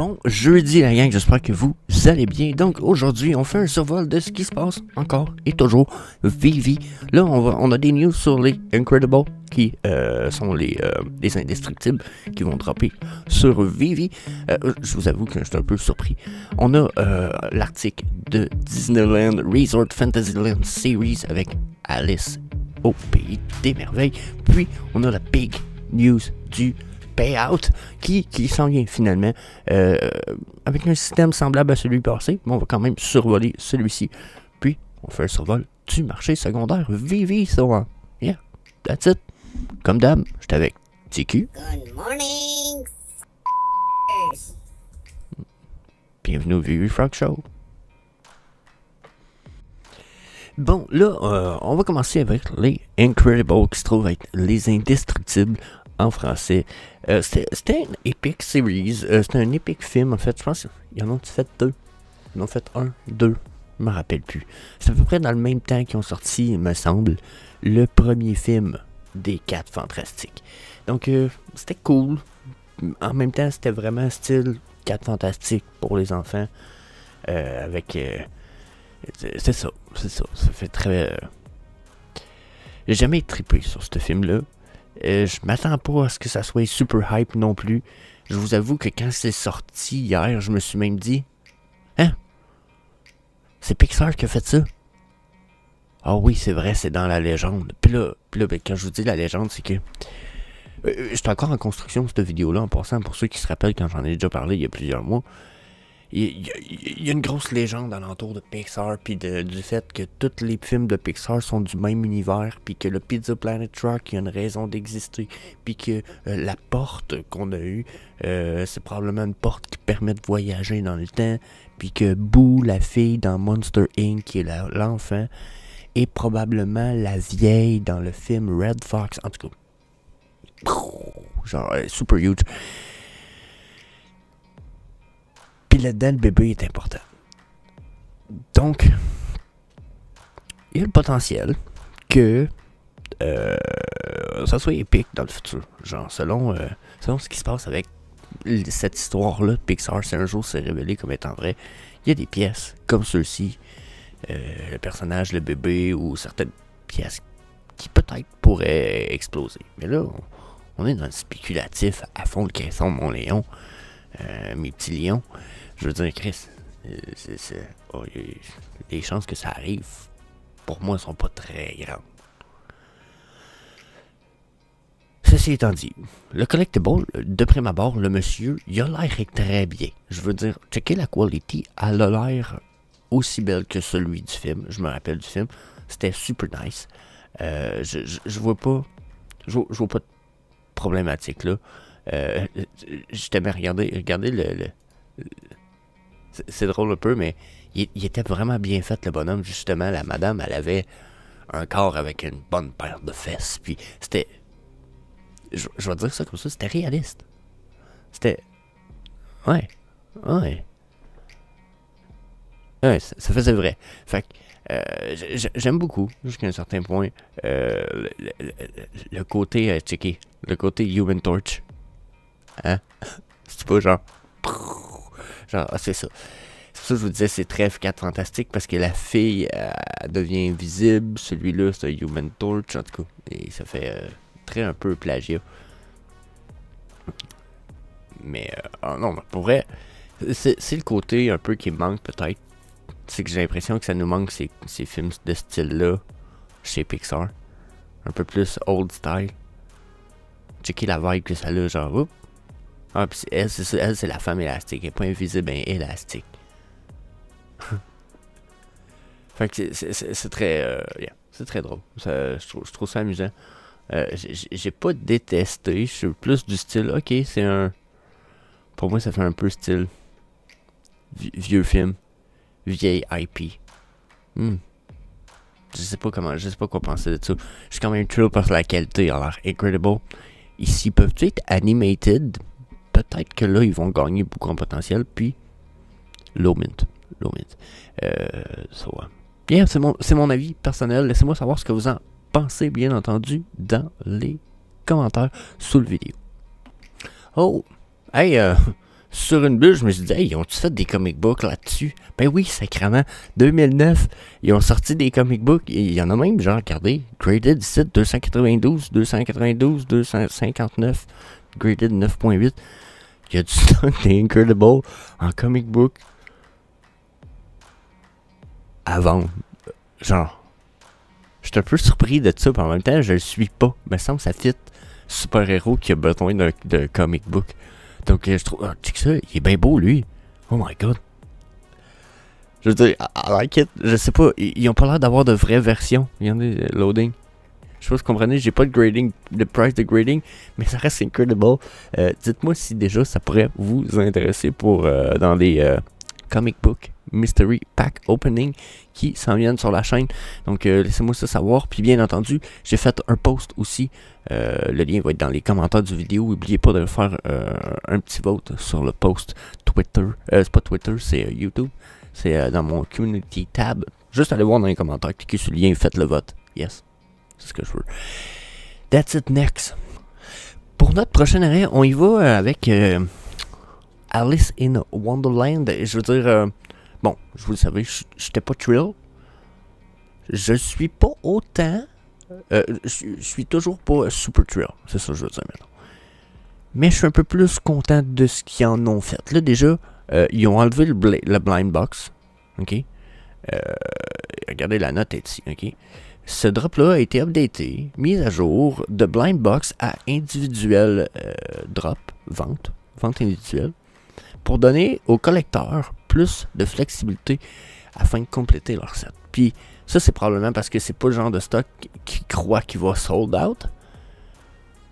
Bon jeudi la gang, j'espère que vous allez bien. Donc aujourd'hui, on fait un survol de ce qui se passe encore et toujours Vivi. Là, on a des news sur les Incredibles qui sont les indestructibles qui vont dropper sur Vivi. Je vous avoue que je suis un peu surpris. On a l'article de Disneyland Resort Fantasyland Series avec Alice au Pays des Merveilles. Puis on a la big news du payout qui s'en vient finalement avec un système semblable à celui passé, mais on va quand même survoler celui-ci. Puis on fait un survol du marché secondaire Vivi. So, yeah, that's it. Comme d'hab, j'étais avec TQ. Good morning. Bienvenue au Vivi Frog Show. Bon, là, on va commencer avec les Incredibles qui se trouvent être les indestructibles en français. C'était une epic series, c'était un epic film en fait. Je pense qu'ils en ont fait deux. Ils en ont fait un, deux, je me rappelle plus. C'est à peu près dans le même temps qu'ils ont sorti, il me semble, le premier film des 4 Fantastiques. Donc c'était cool. En même temps, c'était vraiment style 4 Fantastiques pour les enfants. Avec c'est ça. Ça fait très j'ai jamais trippé sur ce film-là. Je m'attends pas à ce que ça soit super hype non plus. Je vous avoue que quand c'est sorti hier, je me suis même dit, hein? C'est Pixar qui a fait ça? Ah oui, c'est vrai, c'est dans la légende. Puis là, ben, quand je vous dis la légende, c'est que je suis encore en construction de cette vidéo-là, en passant, pour ceux qui se rappellent quand j'en ai déjà parlé il y a plusieurs mois. Il y a une grosse légende alentour de Pixar, puis du fait que tous les films de Pixar sont du même univers, puis que le Pizza Planet Truck a une raison d'exister, puis que la porte qu'on a eue, c'est probablement une porte qui permet de voyager dans le temps, puis que Boo, la fille dans Monster Inc., qui est l'enfant, est probablement la vieille dans le film Red Fox. En tout cas, genre super huge. Puis là-dedans, le bébé est important. Donc, il y a le potentiel que ça soit épique dans le futur. Genre, selon ce qui se passe avec cette histoire-là, Pixar, si un jour s'est révélé comme étant vrai, il y a des pièces comme ceux-ci, le personnage, le bébé, ou certaines pièces qui peut-être pourraient exploser. Mais là, on est dans le spéculatif à fond, le caisson, mon Léon, mes petits lions. Je veux dire, Chris, les chances que ça arrive, pour moi, sont pas très grandes. Ceci étant dit, le collectible, de prime abord, le monsieur, il a l'air très bien. Je veux dire, checker la quality, elle a l'air aussi belle que celui du film. Je me rappelle du film, c'était super nice. Je vois pas de problématique là. Je t'aimais regarder le c'est drôle un peu, mais il était vraiment bien fait, le bonhomme. Justement, la madame, elle avait un corps avec une bonne paire de fesses. Puis c'était... Je vais dire ça comme ça, c'était réaliste. C'était... Ouais, ça faisait vrai. Fait que j'aime beaucoup, jusqu'à un certain point, le côté, checké, le côté Human Torch. Hein? C'est pas genre... Genre, c'est ça. C'est pour ça que je vous disais, c'est très 4 Fantastique, parce que la fille, elle devient invisible. Celui-là, c'est un Human Torch, en tout cas. Et ça fait très un peu plagiat. Mais, non, pour vrai, c'est le côté un peu qui me manque, peut-être. C'est que j'ai l'impression que ça nous manque ces films de ce style-là chez Pixar. Un peu plus old style. Checker la vibe que ça a, genre, oups. Ah, pis elle, c'est la femme élastique. Elle n'est pas invisible, elle est élastique. Fait que c'est très... c'est très drôle. Je trouve ça amusant. J'ai pas détesté. Je suis plus du style... Ok, c'est un... Pour moi, ça fait un peu style... vieux film. Vieille IP. Je sais pas quoi penser de ça. Je suis quand même chill parce que la qualité a l'air incredible. Ici, peuvent-ils être animated? Peut-être que là, ils vont gagner beaucoup en potentiel. Puis, low mint. Yeah, c'est mon avis personnel. Laissez-moi savoir ce que vous en pensez, bien entendu, dans les commentaires sous le vidéo. Oh, hey, sur une bulle, je me suis dit, hey, ils ont-tu fait des comic books là-dessus? Ben oui, sacrément. 2009, ils ont sorti des comic books. Il y en a même, genre, regardez, graded ici, 292, 292, 259, graded 9.8. Il y a du stock des Incredible en comic book à vendre. Genre, je suis un peu surpris de ça, mais en même temps, je le suis pas. Il me semble que ça fit super-héros qui a besoin de comic book. Donc, je trouve, check ça, il est bien beau, lui. Oh my god. Je veux dire, I like it. Je sais pas, ils ont pas l'air d'avoir de vraies versions. Regardez, loading. Je sais pas si vous comprenez, j'ai pas de grading, de price de grading, mais ça reste incredible. Dites-moi si déjà ça pourrait vous intéresser pour dans les comic book mystery pack opening qui s'en viennent sur la chaîne. Donc laissez-moi ça savoir. Puis bien entendu, j'ai fait un post aussi. Le lien va être dans les commentaires du vidéo. N'oubliez pas de faire un petit vote sur le post Twitter. C'est pas Twitter, c'est YouTube. C'est dans mon community tab. Juste allez voir dans les commentaires, cliquez sur le lien et faites le vote. Yes. C'est ce que je veux. That's it next. Pour notre prochain arrêt, on y va avec Alice in Wonderland. Je veux dire, bon, je vous le savez, je n'étais pas thrill. Je suis pas autant. Je suis toujours pas super thrill. C'est ça que je veux dire maintenant. Mais je suis un peu plus content de ce qu'ils en ont fait. Là, déjà, ils ont enlevé le blind box. OK? Regardez, la note est ici. OK? Ce drop-là a été updaté, mis à jour de blind box à individuel drop, vente individuelle, pour donner aux collecteurs plus de flexibilité afin de compléter leur set. Puis ça, c'est probablement parce que c'est pas le genre de stock qui croit qu'il va sold out.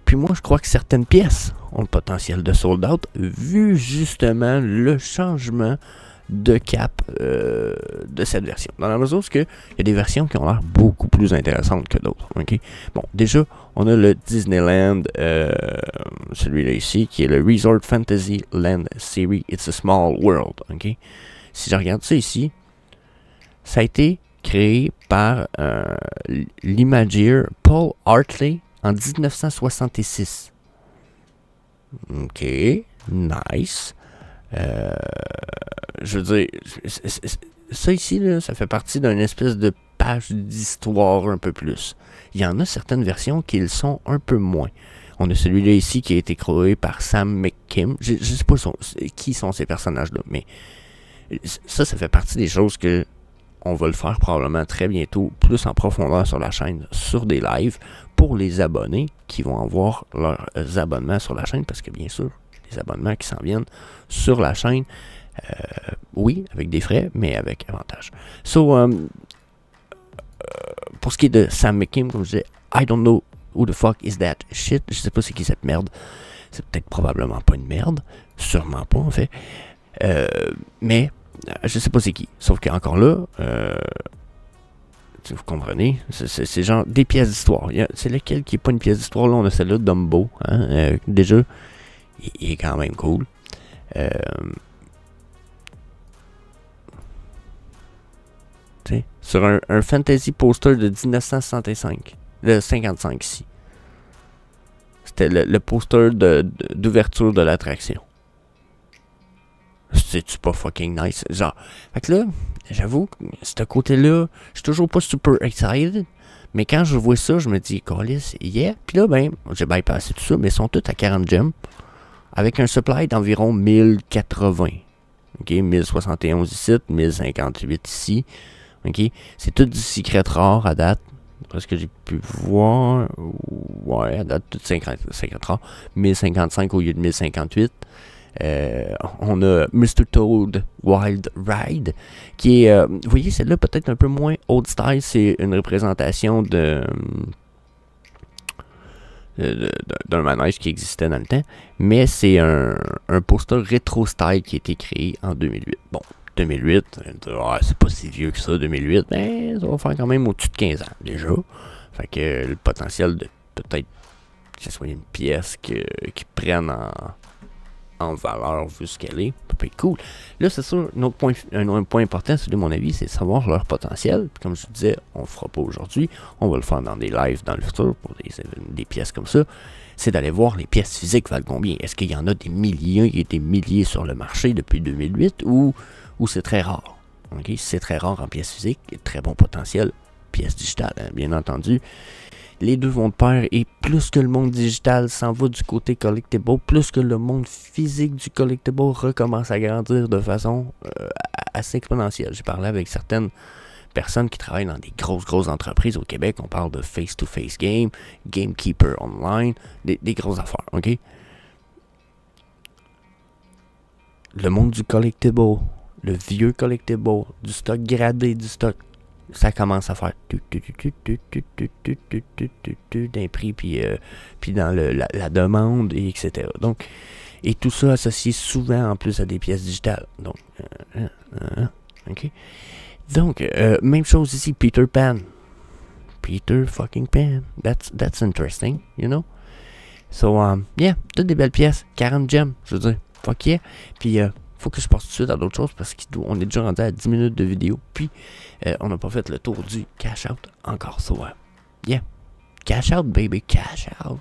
Puis moi, je crois que certaines pièces ont le potentiel de sold out, vu justement le changement de cap de cette version. Dans la mesure où il y a des versions qui ont l'air beaucoup plus intéressantes que d'autres. Okay? Bon, déjà, on a le Disneyland, celui-là ici, qui est le Resort Fantasy Land Series It's a Small World. Okay? Si je regarde ça ici, ça a été créé par l'imagier Paul Hartley en 1966. Ok, nice. Je veux dire, ça ici, là, ça fait partie d'une espèce de page d'histoire un peu plus. Il y en a certaines versions qui le sont un peu moins. On a celui-là ici qui a été créé par Sam McKim. Je sais pas qui sont ces personnages-là, mais ça fait partie des choses que on va le faire probablement très bientôt, plus en profondeur sur la chaîne, sur des lives, pour les abonnés qui vont avoir leurs abonnements sur la chaîne, parce que bien sûr, les abonnements qui s'en viennent sur la chaîne, oui, avec des frais, mais avec avantage. So, pour ce qui est de Sam McKim, comme je disais, I don't know who the fuck is that shit. Je sais pas c'est qui cette merde. C'est peut-être probablement pas une merde. Sûrement pas, en fait. Mais, je sais pas c'est qui. Sauf qu'encore là, vous comprenez, c'est genre des pièces d'histoire. C'est lequel qui est pas une pièce d'histoire? Là, on a celle-là de Dumbo. Hein? Déjà, il est quand même cool. Sur un fantasy poster de 1965. Le 55 ici. C'était le poster d'ouverture de l'attraction. C'est-tu pas fucking nice? Genre, fait que là, j'avoue, ce côté-là, je suis toujours pas super excited. Mais quand je vois ça, je me dis, câlisse, yeah. Puis là, ben, j'ai bypassé tout ça, mais ils sont tous à 40 gemmes. Avec un supply d'environ 1080. OK, 1071 ici, 1058 ici. OK, c'est tout du secret rare à date. Parce que j'ai pu voir. Ouais, à date, tout 50 rare. 1055 au lieu de 1058. On a Mr. Toad Wild Ride, qui est, vous voyez, celle-là peut-être un peu moins old style. C'est une représentation d'un manège qui existait dans le temps, mais c'est un poster rétro style qui a été créé en 2008. Bon, 2008, c'est pas si vieux que ça, 2008, mais ça va faire quand même au-dessus de 15 ans déjà. Fait que le potentiel de peut-être que ce soit une pièce qui prenne en valeur vu ce qu'elle est. Ça peut être cool. Là, c'est sûr, un autre point important, celui de mon avis, c'est de savoir leur potentiel. Puis comme je disais, on le fera pas aujourd'hui. On va le faire dans des lives dans le futur pour des pièces comme ça. C'est d'aller voir les pièces physiques valent combien. Est-ce qu'il y en a des milliers et des milliers sur le marché depuis 2008 ou c'est très rare? Okay? Si c'est très rare en pièces physiques, très bon potentiel. Pièces digitales, hein, bien entendu. Les deux vont de pair et plus que le monde digital s'en va du côté collectible, plus que le monde physique du collectible recommence à grandir de façon assez exponentielle. J'ai parlé avec certaines personnes qui travaillent dans des grosses entreprises au Québec. On parle de face-to-face game, Gamekeeper Online, des grosses affaires, ok? Le monde du collectible, le vieux collectible, du stock gradé, du stock, ça commence à faire d'un prix, puis dans la demande, et etc. Donc, et tout ça associé souvent en plus à des pièces digitales. Donc, ok. Donc, même chose ici, Peter Pan. Peter fucking Pan. That's interesting, you know? So, yeah, toutes des belles pièces. 40 gems, je veux dire. Fuck yeah. Puis, faut que je passe tout de suite à d'autres choses parce qu'on est déjà rendu à 10 minutes de vidéo. Puis, on n'a pas fait le tour du cash out encore. So, yeah. Cash out, baby, cash out.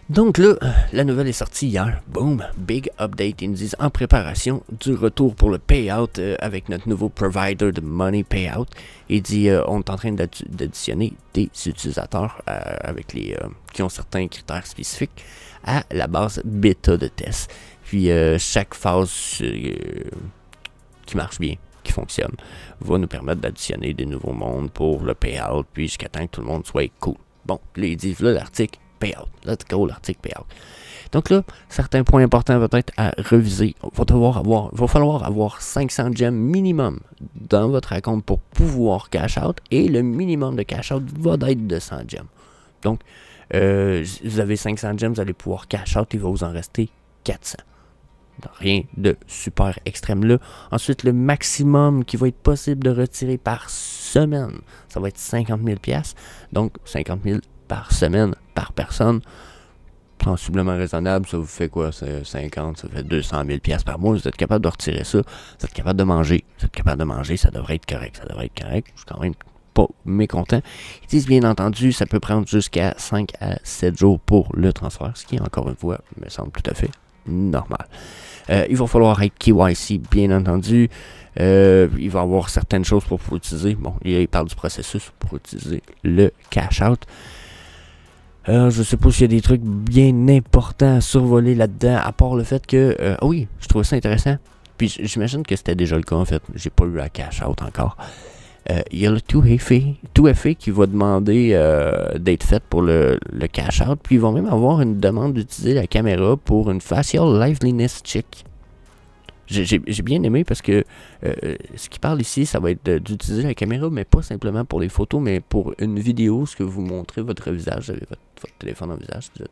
Donc là, la nouvelle est sortie hier. Boom, big update. Ils nous disent en préparation du retour pour le payout avec notre nouveau provider de money payout. Il dit on est en train d'additionner des utilisateurs avec qui ont certains critères spécifiques à la base bêta de test. Puis chaque phase qui marche bien, qui fonctionne, va nous permettre d'additionner des nouveaux mondes pour le payout, puis jusqu'à temps que tout le monde soit cool. Bon, là, il dit là l'article payout. Let's go, l'article payout. Donc là, certains points importants peut-être à reviser. Il va falloir avoir 500 gems minimum dans votre compte pour pouvoir cash out. Et le minimum de cash out va être de 100 gems. Donc, vous avez 500 gems, vous allez pouvoir cash out, il va vous en rester 400. Rien de super extrême là. Ensuite, le maximum qui va être possible de retirer par semaine, ça va être 50 000 $. Donc, 50 000 par semaine, par personne. Sensiblement raisonnable, ça vous fait quoi? 50, ça fait 200 000 $ par mois. Vous êtes capable de retirer ça. Vous êtes capable de manger. Vous êtes capable de manger, ça devrait être correct. Ça devrait être correct. Je suis quand même pas mécontent. Ils disent bien entendu, ça peut prendre jusqu'à 5 à 7 jours pour le transfert, ce qui, encore une fois, me semble tout à fait normal. Il va falloir être KYC, bien entendu. Il va y avoir certaines choses pour pouvoir utiliser. Bon, il parle du processus pour utiliser le cash out. Je sais pas s'il y a des trucs bien importants à survoler là-dedans, à part le fait que... oui, je trouvais ça intéressant. Puis j'imagine que c'était déjà le cas, en fait. J'ai pas eu à cash out encore. Il y a le 2FA qui va demander d'être fait pour le cash out. Puis ils vont même avoir une demande d'utiliser la caméra pour une facial liveliness check. J'ai bien aimé parce que ce qui parle ici, ça va être d'utiliser la caméra, mais pas simplement pour les photos, mais pour une vidéo, ce que vous montrez votre visage, vous avez votre téléphone en visage, vous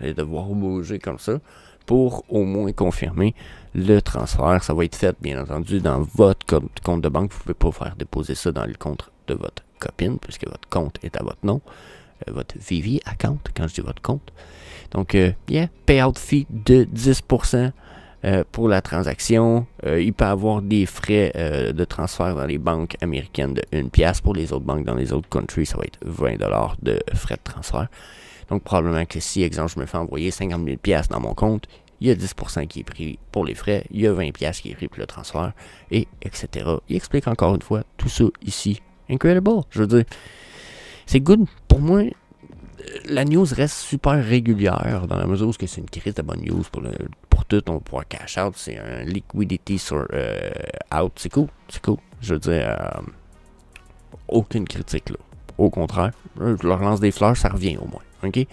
allez devoir bouger comme ça pour au moins confirmer le transfert. Ça va être fait, bien entendu, dans votre compte de banque. Vous ne pouvez pas faire déposer ça dans le compte de votre copine, puisque votre compte est à votre nom. Votre Vivi account, quand je dis votre compte. Donc, yeah, payout fee de 10% pour la transaction. Il peut y avoir des frais de transfert dans les banques américaines de 1 $. Pour les autres banques dans les autres countries, ça va être 20 $ de frais de transfert. Donc, probablement que si, exemple, je me fais envoyer 50 000 $ dans mon compte, il y a 10% qui est pris pour les frais, il y a 20 $ qui est pris pour le transfert, et etc. Il explique encore une fois tout ça ici. Incredible, je veux dire. C'est good. Pour moi, la news reste super régulière dans la mesure où c'est une crise de bonne news pour tout. On va pouvoir cash out. C'est un liquidity out. C'est cool. C'est cool. Je veux dire, aucune critique là. Au contraire, je leur lance des fleurs, ça revient au moins. OK?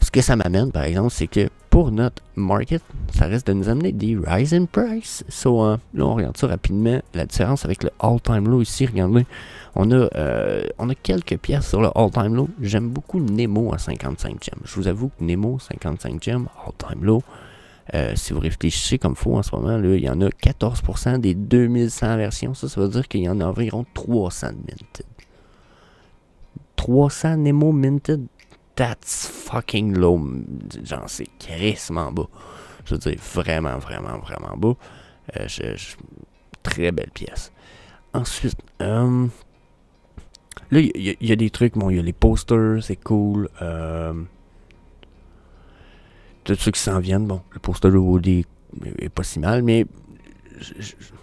Ce que ça m'amène, par exemple, c'est que pour notre market, ça risque de nous amener des rise in price. So, là, on regarde ça rapidement. La différence avec le all-time low ici, regardez, on a quelques pièces sur le all-time low. J'aime beaucoup Nemo à 55 gems. Je vous avoue que Nemo, 55 gems, all-time low, si vous réfléchissez comme il faut en ce moment, là, il y en a 14% des 2100 versions. Ça veut dire qu'il y en a environ 300 minted. 300 Nemo minted. that's fucking low. Genre, c'est crissement bas. Je veux dire, vraiment, vraiment, vraiment bas. Très belle pièce. Ensuite, là, il y a des trucs, bon, il y a les posters, c'est cool. Tous ceux qui s'en viennent, bon, le poster de Woody est pas si mal, mais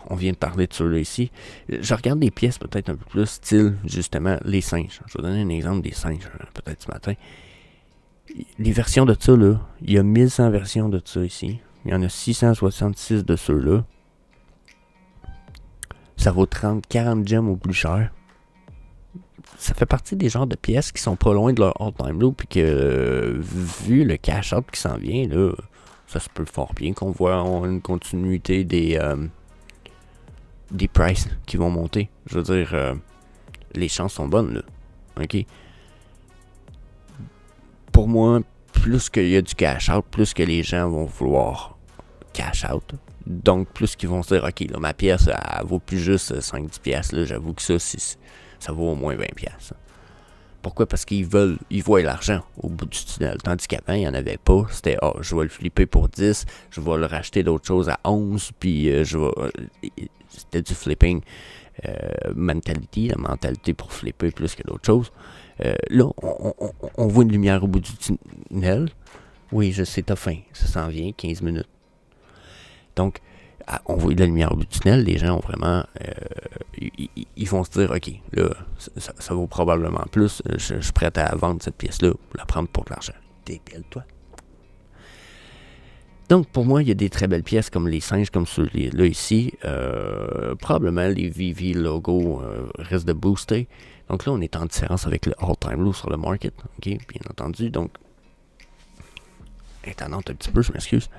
on vient de parler de ceux-là ici. Je regarde des pièces peut-être un peu plus style, justement, les singes. Je vais donner un exemple des singes, peut-être ce matin. Les versions de ça, là, il y a 1100 versions de ça ici. Il y en a 666 de ceux-là. Ça vaut 40 gemmes au plus cher. Ça fait partie des genres de pièces qui sont pas loin de leur all-time low, puis que, vu le cash-out qui s'en vient, là, ça se peut fort bien qu'on voit une continuité des prices qui vont monter. Je veux dire, les chances sont bonnes, là. OK? Pour moi, plus qu'il y a du cash-out, plus que les gens vont vouloir cash-out. Donc, plus qu'ils vont se dire, OK, là, ma pièce, elle vaut plus juste 5-10 pièces. J'avoue que ça vaut au moins 20 pièces. Pourquoi? Parce qu'ils voient l'argent au bout du tunnel. Tandis qu'avant, il n'y en avait pas. C'était, je vais le flipper pour 10, je vais le racheter d'autres choses à 11, puis c'était du flipping mentality, la mentalité pour flipper plus que d'autres choses. Là, on voit une lumière au bout du tunnel. Oui, je sais, t'as faim. Ça s'en vient, 15 minutes. Donc, on voit de la lumière au bout du tunnel, les gens ont vraiment... ils vont se dire, OK, là, ça vaut probablement plus, je suis prêt à vendre cette pièce-là, pour la prendre pour de l'argent. Dépile-toi. Donc, pour moi, il y a des très belles pièces comme les singes, comme ceux-là ici. Probablement, les VV logos risquent de booster. Donc là, on est en différence avec le all-time low sur le market, OK, bien entendu. Donc, étonnante un petit peu, je m'excuse.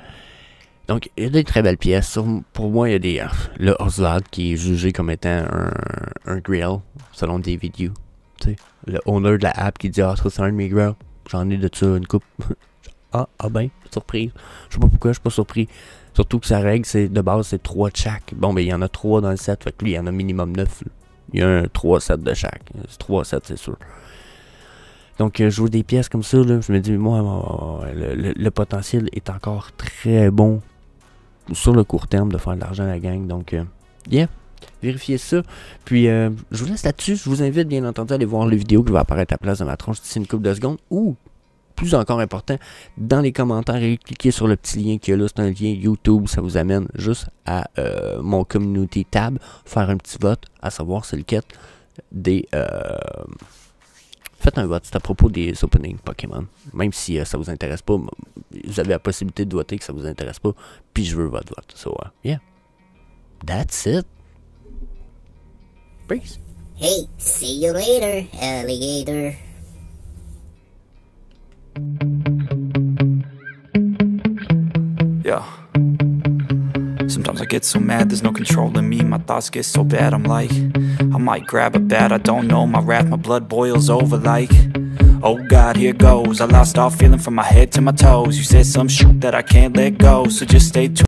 Donc, il y a des très belles pièces. Pour moi, il y a des... le Oswald qui est jugé comme étant un grill, selon des vidéos. Tu sais, le owner de la app qui dit « Ah, ça, c'est un de mes grills. J'en ai de ça, une coupe. » Ah ben, surprise. Je sais pas pourquoi, je suis pas surpris. Surtout que sa règle, c'est de base, c'est 3 de chaque. Bon, ben, il y en a 3 dans le set. Fait que lui, il y en a minimum 9. Là. Il y a 3 sets de chaque. 3 sets, c'est sûr. Donc, je joue des pièces comme ça, là. Je me dis, moi, le potentiel est encore très bon sur le court terme de faire de l'argent à la gang. Donc, yeah, vérifiez ça. Puis, je vous laisse là-dessus. Je vous invite, bien entendu, à aller voir les vidéos qui vont apparaître à la place de ma tronche d'ici une couple de secondes. Ou, plus encore important, dans les commentaires, et cliquez sur le petit lien qu'il y a là. C'est un lien YouTube. Ça vous amène juste à mon community tab. Faire un petit vote, à savoir c'est lequel des... Faites un vote, c'est à propos des openings Pokémon. Même si ça vous intéresse pas, vous avez la possibilité de voter que ça vous intéresse pas, puis je veux votre vote. So, yeah. That's it. Peace. Hey, see you later, alligator. Yeah. Sometimes I get so mad, there's no controlling me. My thoughts get so bad, I'm like, I might grab a bat, I don't know. My wrath, my blood boils over like, oh God, here goes. I lost all feeling from my head to my toes. You said some shit that I can't let go, so just stay tuned.